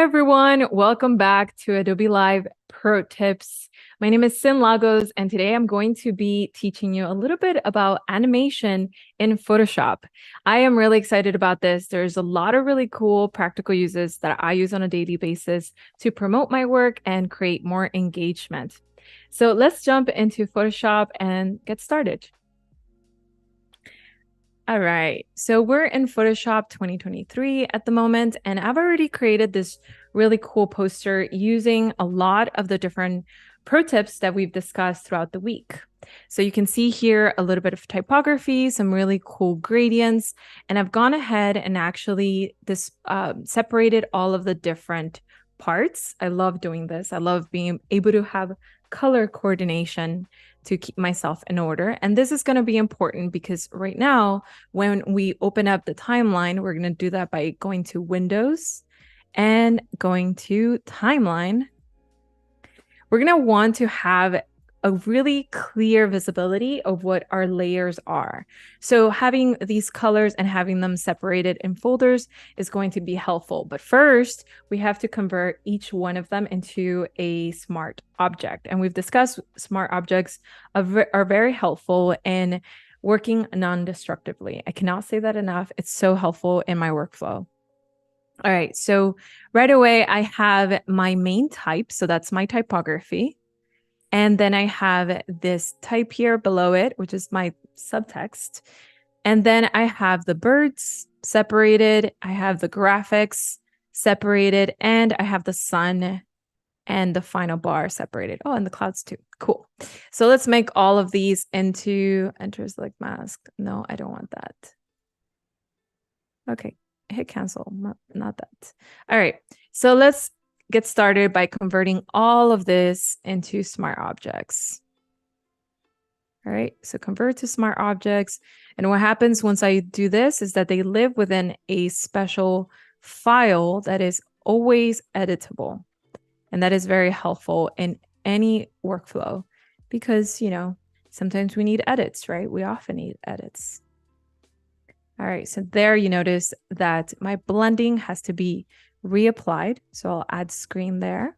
everyone, welcome back to Adobe Live Pro Tips. My name is Cyn Lagos, and today I'm going to be teaching you a little bit about animation in Photoshop. I am really excited about this. There's a lot of really cool practical uses that I use on a daily basis to promote my work and create more engagement. So let's jump into Photoshop and get started. All right, so we're in Photoshop 2023 at the moment, and I've already created this really cool poster using a lot of the different pro tips that we've discussed throughout the week. So you can see here a little bit of typography, some really cool gradients, and I've gone ahead and actually separated all of the different parts. I love doing this. I love being able to have color coordination to keep myself in order. And this is going to be important because right now, when we open up the timeline, we're going to do that by going to Windows and going to Timeline. We're going to want to have a really clear visibility of what our layers are. So having these colors and having them separated in folders is going to be helpful. But first, we have to convert each one of them into a smart object. And we've discussed smart objects are very helpful in working non-destructively. I cannot say that enough. It's so helpful in my workflow. All right, so right away, I have my main type. So that's my typography. And then I have this type here below it, which is my subtext. And then I have the birds separated. I have the graphics separated. And I have the sun and the final bar separated. Oh, and the clouds too. Cool. So let's make all of these into enter select mask. No, I don't want that. Okay, hit cancel. Not that. All right. So let's get started by converting all of this into smart objects. All right, so convert to smart objects. And what happens once I do this is that they live within a special file that is always editable. And that is very helpful in any workflow because, you know, sometimes we need edits, right? We often need edits. All right, so there you notice that my blending has to be reapplied. So I'll add screen there.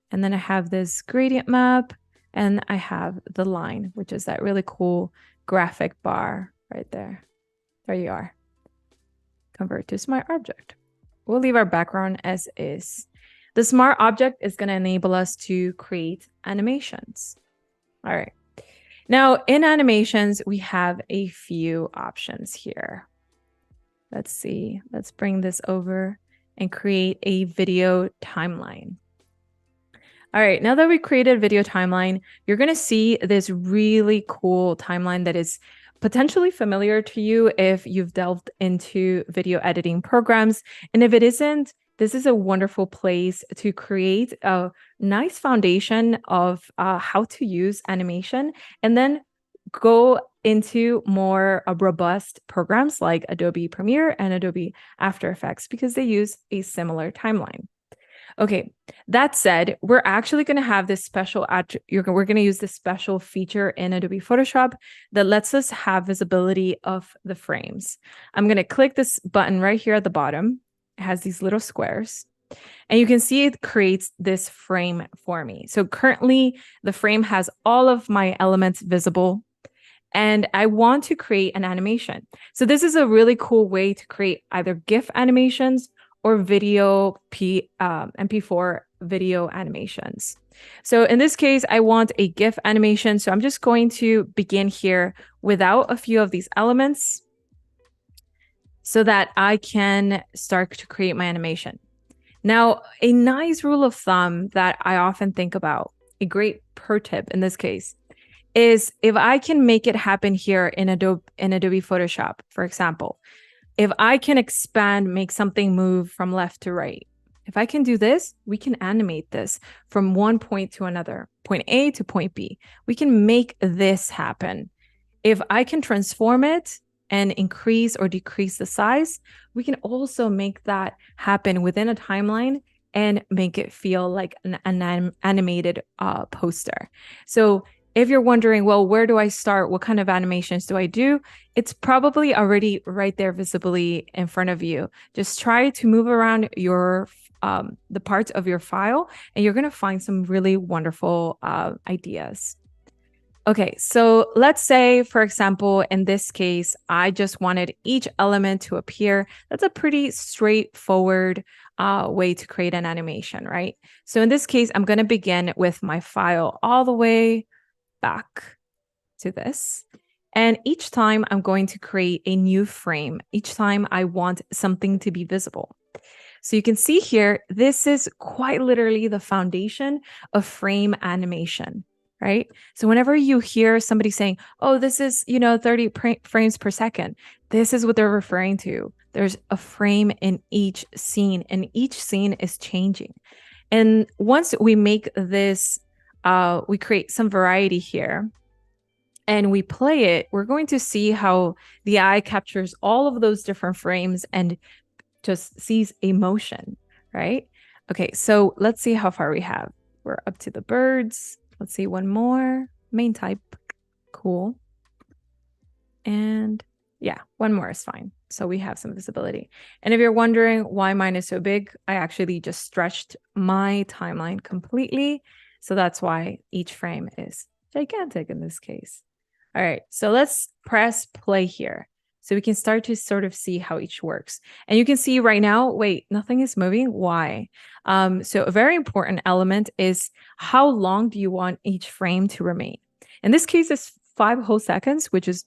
And then I have this gradient map and I have the line, which is that really cool graphic bar right there. There you are. Convert to smart object. We'll leave our background as is. The smart object is going to enable us to create animations. All right. Now in animations, we have a few options here. Let's see. Let's bring this over and create a video timeline. All right, now that we created a video timeline, you're going to see this really cool timeline that is potentially familiar to you if you've delved into video editing programs. And if it isn't, this is a wonderful place to create a nice foundation of how to use animation and then go into more robust programs like Adobe Premiere and Adobe After Effects because they use a similar timeline. Okay, that said, we're actually going to have this special, we're going to use this special feature in Adobe Photoshop that lets us have visibility of the frames. I'm going to click this button right here at the bottom. It has these little squares. And you can see it creates this frame for me. So currently, the frame has all of my elements visible. And I want to create an animation. So this is a really cool way to create either GIF animations or video MP4 video animations. So in this case, I want a GIF animation. So I'm just going to begin here without a few of these elements so that I can start to create my animation. Now, a nice rule of thumb that I often think about, a great pro tip in this case, is if I can make it happen here in Adobe Photoshop, for example, if I can expand, make something move from left to right, if I can do this, we can animate this from one point to another, point A to point B. We can make this happen. If I can transform it and increase or decrease the size, we can also make that happen within a timeline and make it feel like an animated poster. So if you're wondering, well, where do I start? What kind of animations do I do? It's probably already right there visibly in front of you. Just try to move around your the parts of your file, and you're going to find some really wonderful ideas. Okay, so let's say, for example, in this case, I just wanted each element to appear. That's a pretty straightforward way to create an animation, right? So in this case, I'm going to begin with my file all the way back to this. And each time I'm going to create a new frame. Each time I want something to be visible. So you can see here, this is quite literally the foundation of frame animation, right? So whenever you hear somebody saying, oh, this is, 30 frames per second, this is what they're referring to. There's a frame in each scene, and each scene is changing. And once we make this, we create some variety here, and we play it, we're going to see how the eye captures all of those different frames and just sees emotion, right? Okay, so let's see how far we have. We're up to the birds. Let's see one more. Main type. Cool. And yeah, one more is fine. So we have some visibility. And if you're wondering why mine is so big, I actually just stretched my timeline completely. So that's why each frame is gigantic in this case. All right, so let's press play here. So we can start to sort of see how each works. And you can see right now, wait, nothing is moving. Why? So a very important element is how long do you want each frame to remain? In this case, it's 5 whole seconds, which is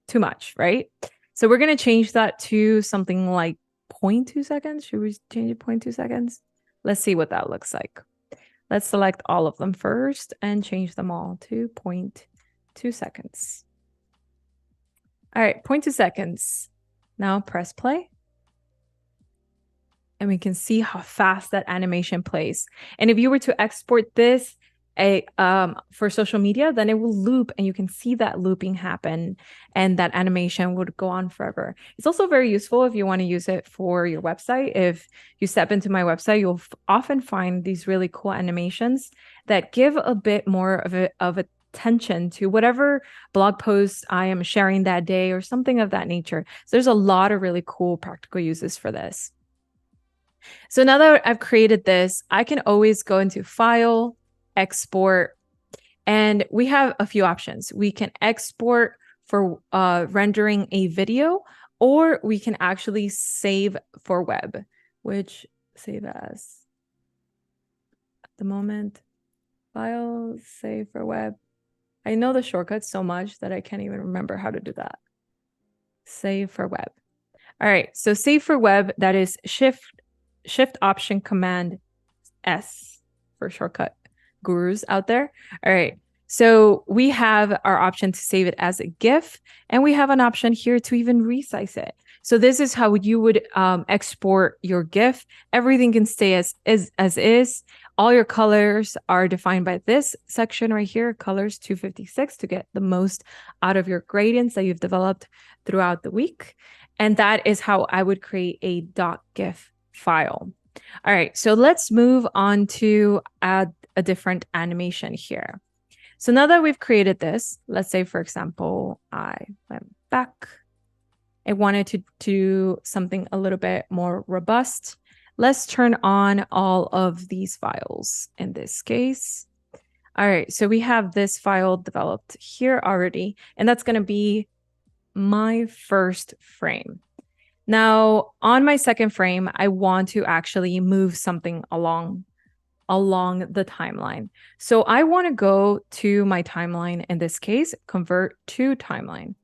too much, right? So we're going to change that to something like 0.2 seconds. Should we change it 0.2 seconds? Let's see what that looks like. Let's select all of them first and change them all to 0.2 seconds. All right, 0.2 seconds. Now press play. And we can see how fast that animation plays. And if you were to export this for social media, then it will loop and you can see that looping happen and that animation would go on forever. It's also very useful if you want to use it for your website. If you step into my website, you'll often find these really cool animations that give a bit more of attention to whatever blog post I am sharing that day or something of that nature. So there's a lot of really cool practical uses for this. So now that I've created this, I can always go into File, Export, and we have a few options. We can export for rendering a video, or we can actually save for web, which save as at the moment, File, save for web. I know the shortcuts so much that I can't even remember how to do that. Save for web. All right, so save for web, that is Shift Option Command S for shortcut gurus out there. All right, so we have our option to save it as a GIF, and we have an option here to even resize it. So this is how you would export your GIF. Everything can stay as is. All your colors are defined by this section right here, colors 256, to get the most out of your gradients that you've developed throughout the week. And that is how I would create a .gif file. All right, so let's move on to add a different animation here. So now that we've created this, let's say, for example, I went back. I wanted to do something a little bit more robust. Let's turn on all of these files in this case. All right, so we have this file developed here already, and that's going to be my first frame. Now, on my second frame, I want to actually move something along the timeline. So I want to go to my timeline, in this case, convert to timeline.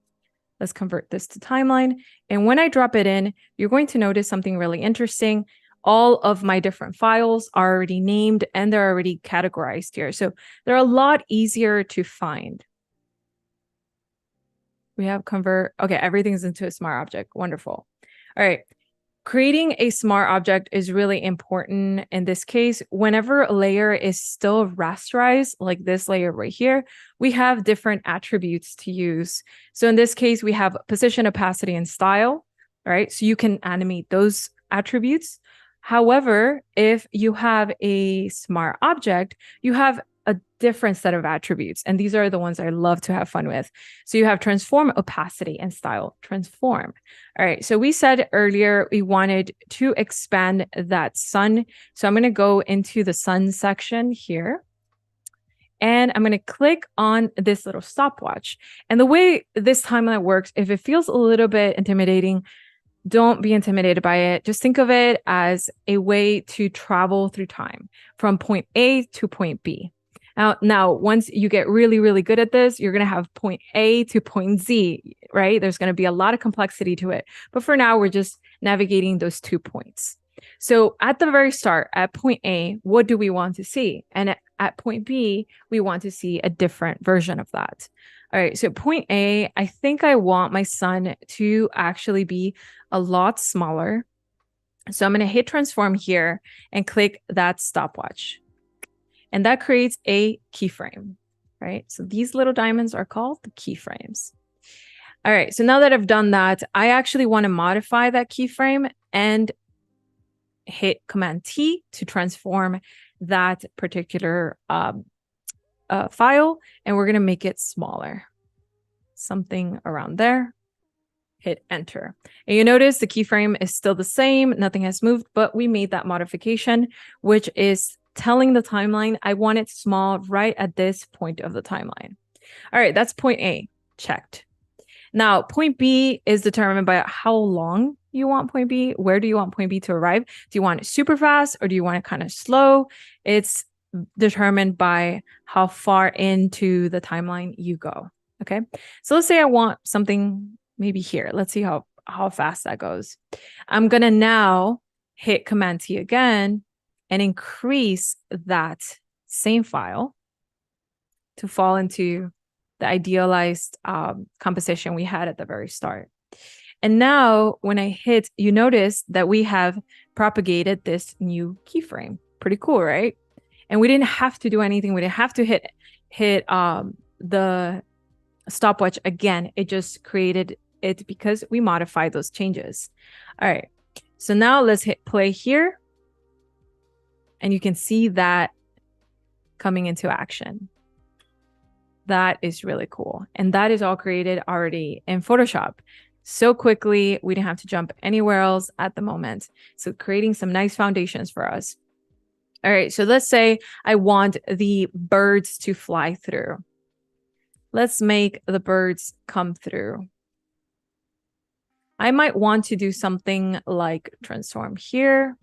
Let's convert this to timeline. And when I drop it in, you're going to notice something really interesting. All of my different files are already named and they're already categorized here. So they're a lot easier to find. We have convert. Okay, everything's into a smart object. Wonderful. All right. Creating a smart object is really important in this case. Whenever a layer is still rasterized, like this layer right here, we have different attributes to use. So in this case, we have position, opacity, and style, right? So you can animate those attributes. However, if you have a smart object, you have a different set of attributes. And these are the ones I love to have fun with. So you have transform, opacity, and style. Transform. All right. So we said earlier we wanted to expand that sun. So I'm going to go into the sun section here. And I'm going to click on this little stopwatch. And the way this timeline works, if it feels a little bit intimidating, don't be intimidated by it. Just think of it as a way to travel through time from point A to point B. Now, once you get really, really good at this, you're going to have point A to point Z, right? There's going to be a lot of complexity to it. But for now, we're just navigating those 2 points. So at the very start, at point A, what do we want to see? And at point B, we want to see a different version of that. All right, so point A, I think I want my sun to actually be a lot smaller. So I'm going to hit transform here and click that stopwatch. And that creates a keyframe, right? So these little diamonds are called the keyframes. All right, so now that I've done that, I actually want to modify that keyframe and hit Command T to transform that particular file, and we're going to make it smaller, something around there. Hit enter. And you notice the keyframe is still the same, nothing has moved, but we made that modification, which is telling the timeline I want it small right at this point of the timeline. All right, that's point A, checked. Now, point B is determined by how long you want point B. Where do you want point B to arrive? Do you want it super fast or do you want it kind of slow? It's determined by how far into the timeline you go. Okay, so let's say I want something maybe here. Let's see how fast that goes. I'm going to now hit Command T again and increase that same file to fall into the idealized composition we had at the very start. And now when I hit, you notice that we have propagated this new keyframe. Pretty cool, right? And we didn't have to do anything. We didn't have to hit the stopwatch again. It just created it because we modified those changes. All right. So now let's hit play here. And you can see that coming into action. That is really cool. And that is all created already in Photoshop. So quickly, we didn't have to jump anywhere else at the moment. So creating some nice foundations for us. All right, so let's say I want the birds to fly through. Let's make the birds come through. I might want to do something like transform here.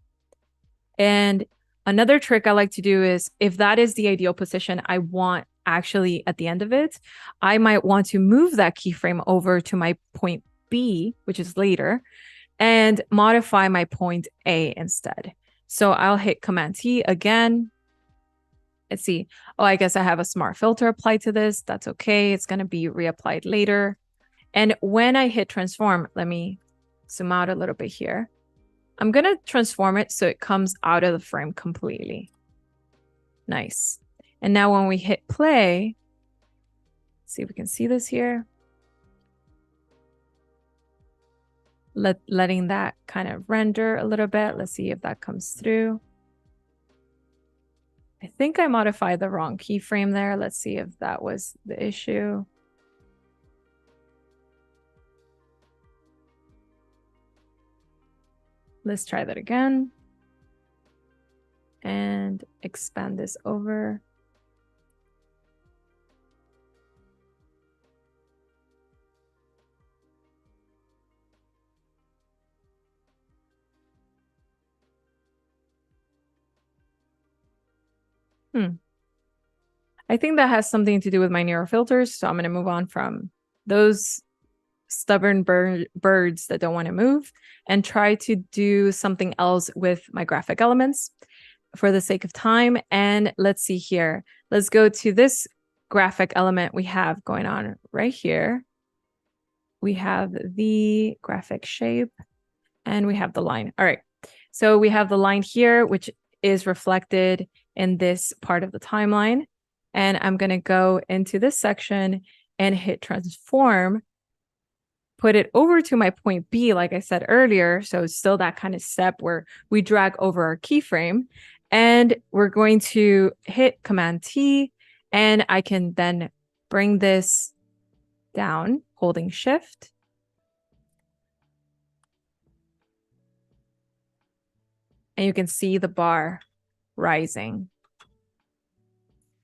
And another trick I like to do is if that is the ideal position I want actually at the end of it, I might want to move that keyframe over to my point B, which is later, and modify my point A instead. So I'll hit Command T again. Let's see. Oh, I guess I have a smart filter applied to this. That's okay. It's going to be reapplied later. And when I hit transform, let me zoom out a little bit here. I'm going to transform it so it comes out of the frame completely. Nice. And now when we hit play, see if we can see this here. Letting that kind of render a little bit. Let's see if that comes through. I think I modified the wrong keyframe there. Let's see if that was the issue. Let's try that again. And expand this over. I think that has something to do with my neural filters. So I'm going to move on from those stubborn birds that don't want to move and try to do something else with my graphic elements for the sake of time. And let's see here. Let's go to this graphic element we have going on right here. We have the graphic shape and we have the line. All right. So we have the line here, which is reflected in this part of the timeline. And I'm going to go into this section and hit transform, put it over to my point B, like I said earlier. So it's still that kind of step where we drag over our keyframe. And we're going to hit Command T And I can then bring this down, holding Shift. And you can see the bar rising.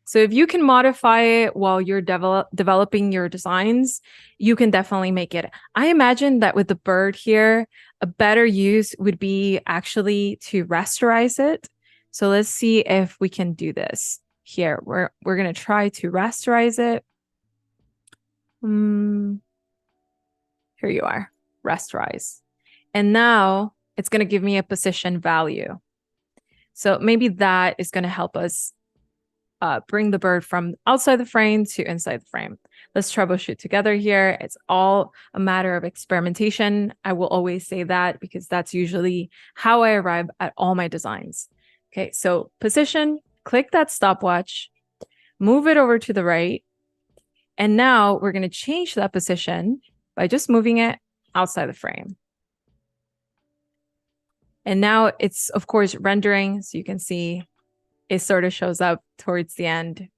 So if you can modify it while you're developing your designs, you can definitely make it. I imagine that with the bird here, a better use would be actually to rasterize it. So let's see if we can do this here. We're going to try to rasterize it. Here you are, rasterize. And now it's going to give me a position value. So maybe that is going to help us bring the bird from outside the frame to inside the frame. Let's troubleshoot together here. It's all a matter of experimentation. I will always say that because that's usually how I arrive at all my designs. Okay, so position, click that stopwatch, move it over to the right. And now we're going to change that position by just moving it outside the frame. And now it's, of course, rendering. So you can see it sort of shows up towards the end.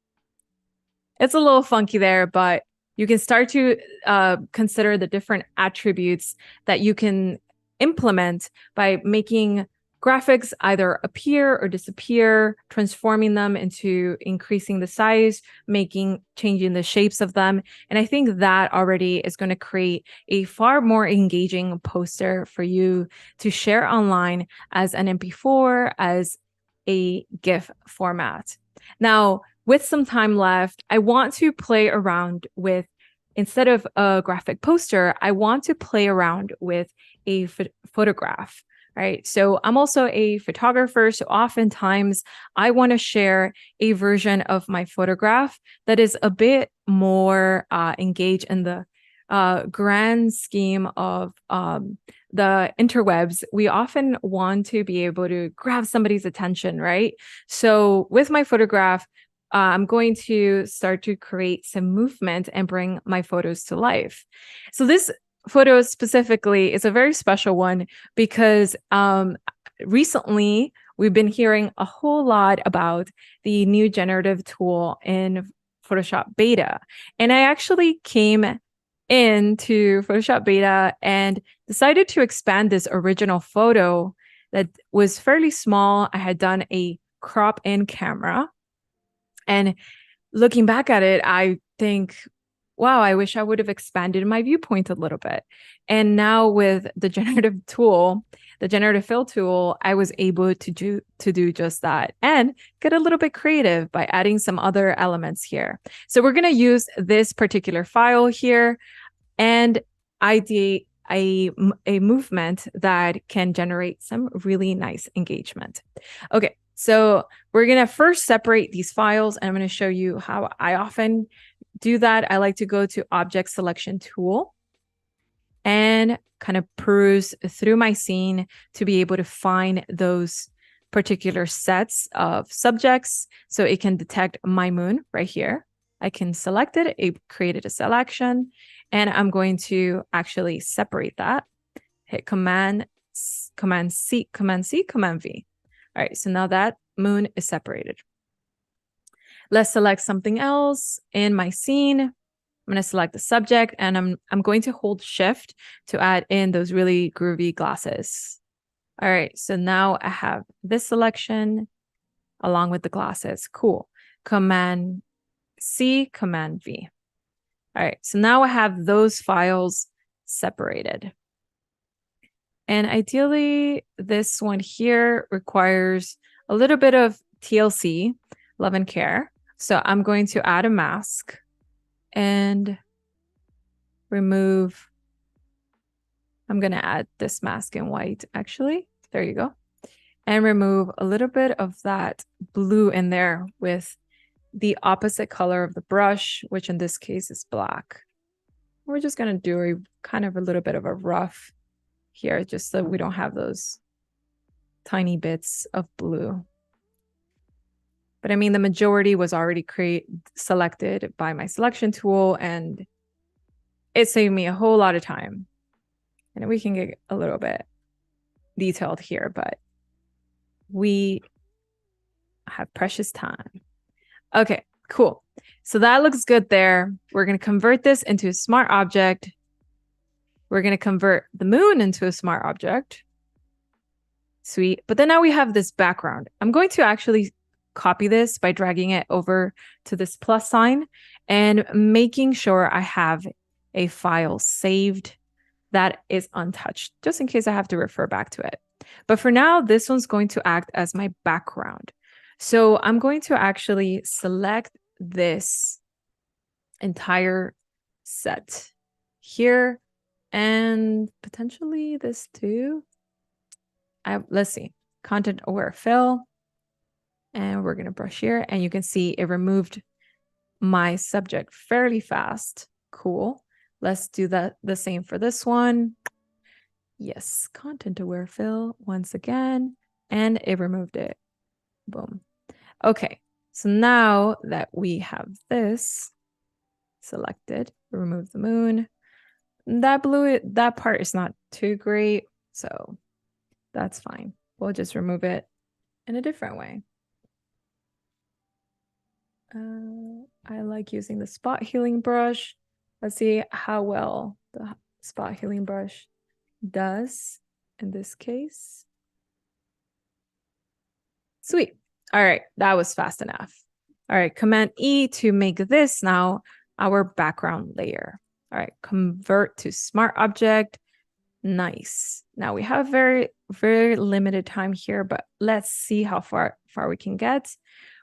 It's a little funky there, but you can start to consider the different attributes that you can implement by making graphics either appear or disappear, transforming them into increasing the size, changing the shapes of them. And I think that already is going to create a far more engaging poster for you to share online as an MP4, as a GIF format. Now, with some time left, I want to play around with, instead of a graphic poster, I want to play around with a photograph, right? So I'm also a photographer. So oftentimes I want to share a version of my photograph that is a bit more engaged in the grand scheme of the interwebs. We often want to be able to grab somebody's attention, right? So with my photograph, I'm going to start to create some movement and bring my photos to life. So this photo specifically is a very special one because recently we've been hearing a whole lot about the new generative tool in Photoshop Beta. And I actually came into Photoshop Beta and decided to expand this original photo that was fairly small. I had done a crop in camera. And looking back at it, I think, wow, I wish I would have expanded my viewpoint a little bit. And now with the generative tool, the generative fill tool, I was able to do just that and get a little bit creative by adding some other elements here. So we're going to use this particular file here and ideate a movement that can generate some really nice engagement. Okay, so we're going to first separate these files, and I'm going to show you how I often do that. I like to go to Object Selection Tool and kind of peruse through my scene to be able to find those particular sets of subjects so it can detect my moon right here. I can select it. It created a selection, and I'm going to actually separate that. Hit Command C, Command V. All right, so now that moon is separated. Let's select something else in my scene. I'm going to select the subject, and I'm going to hold Shift to add in those really groovy glasses. All right, so now I have this selection along with the glasses. Cool. Command C, Command V. All right, so now I have those files separated. And ideally, this one here requires a little bit of TLC, love and care. So I'm going to add a mask and remove. I'm going to add this mask in white, actually. There you go. And remove a little bit of that blue in there with the opposite color of the brush, which in this case is black. We're just going to do a kind of a little bit of a rough here, just so we don't have those tiny bits of blue. But I mean, the majority was already selected by my selection tool, and it saved me a whole lot of time. And we can get a little bit detailed here, but we have precious time. Okay, cool. So that looks good there. We're going to convert this into a smart object. We're going to convert the moon into a smart object. Sweet. But then now we have this background. I'm going to actually copy this by dragging it over to this plus sign and making sure I have a file saved that is untouched, just in case I have to refer back to it. But for now, this one's going to act as my background. So I'm going to actually select this entire set here and potentially this too. Let's see, content aware fill. And we're going to brush here and you can see it removed my subject fairly fast. Cool. Let's do the same for this one. Yes, content aware fill once again, and it removed it. Boom. Okay, so now that we have this selected, remove the moon. That part is not too great, so that's fine. We'll just remove it in a different way. I like using the spot healing brush. Let's see how well the spot healing brush does in this case. Sweet. All right, that was fast enough. All right, Command E to make this now our background layer. All right, convert to smart object. Nice. Now we have very limited time here, but let's see how far we can get.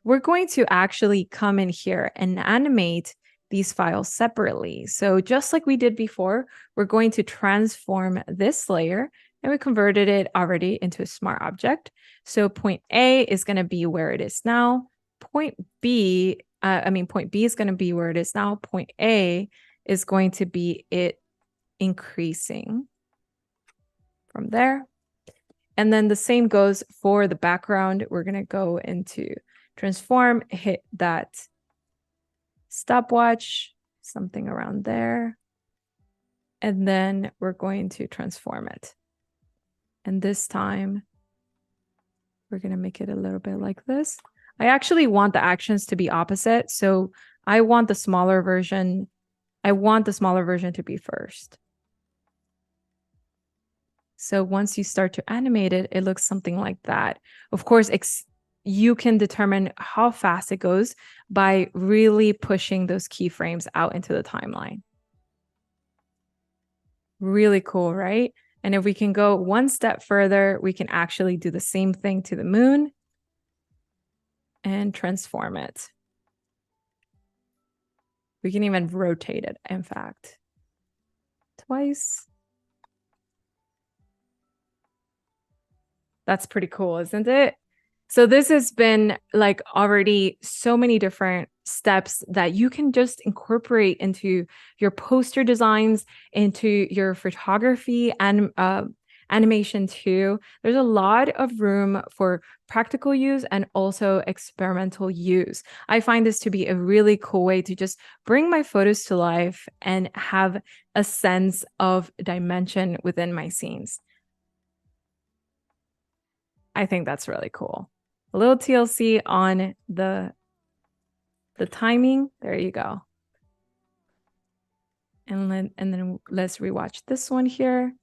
We're going to actually come in here and animate these files separately. So just like we did before, we're going to transform this layer, and we converted it already into a smart object. So point A is going to be where it is now. Point B is going to be where it is now. Point A is going to be it increasing from there. And then the same goes for the background. We're going to go into transform, hit that stopwatch, something around there. And then we're going to transform it. And this time, we're going to make it a little bit like this. I actually want the actions to be opposite. So I want the smaller version. I want the smaller version to be first. So once you start to animate it, it looks something like that. Of course, you can determine how fast it goes by really pushing those keyframes out into the timeline. Really cool, right? And if we can go one step further, we can actually do the same thing to the moon and transform it. We can even rotate it, in fact, twice. That's pretty cool, isn't it? So this has been like already so many different steps that you can just incorporate into your poster designs, into your photography and animation too. There's a lot of room for practical use and also experimental use. I find this to be a really cool way to just bring my photos to life and have a sense of dimension within my scenes. I think that's really cool. A little TLC on the timing. There you go. And then let's rewatch this one here.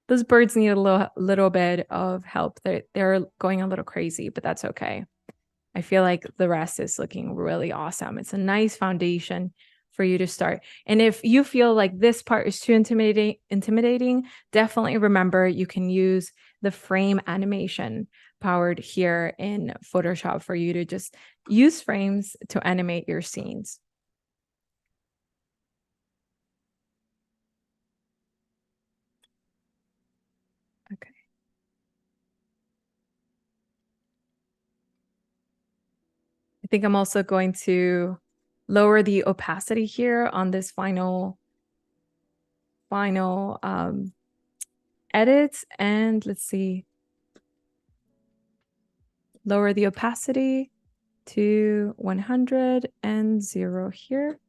Those birds need a little bit of help. They're going a little crazy, but that's okay. I feel like the rest is looking really awesome. It's a nice foundation for you to start. And if you feel like this part is too intimidating, definitely remember you can use the frame animation powered here in Photoshop for you to just use frames to animate your scenes. Okay. I think I'm also going to lower the opacity here on this final edit, and let's see, lower the opacity to 100 and 0 here,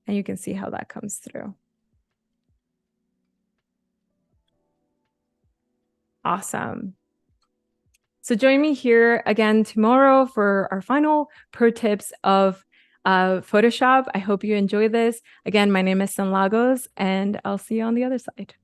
and you can see how that comes through. Awesome. So join me here again tomorrow for our final pro tips of Photoshop. I hope you enjoy this. Again, my name is Cyn Lagos, and I'll see you on the other side.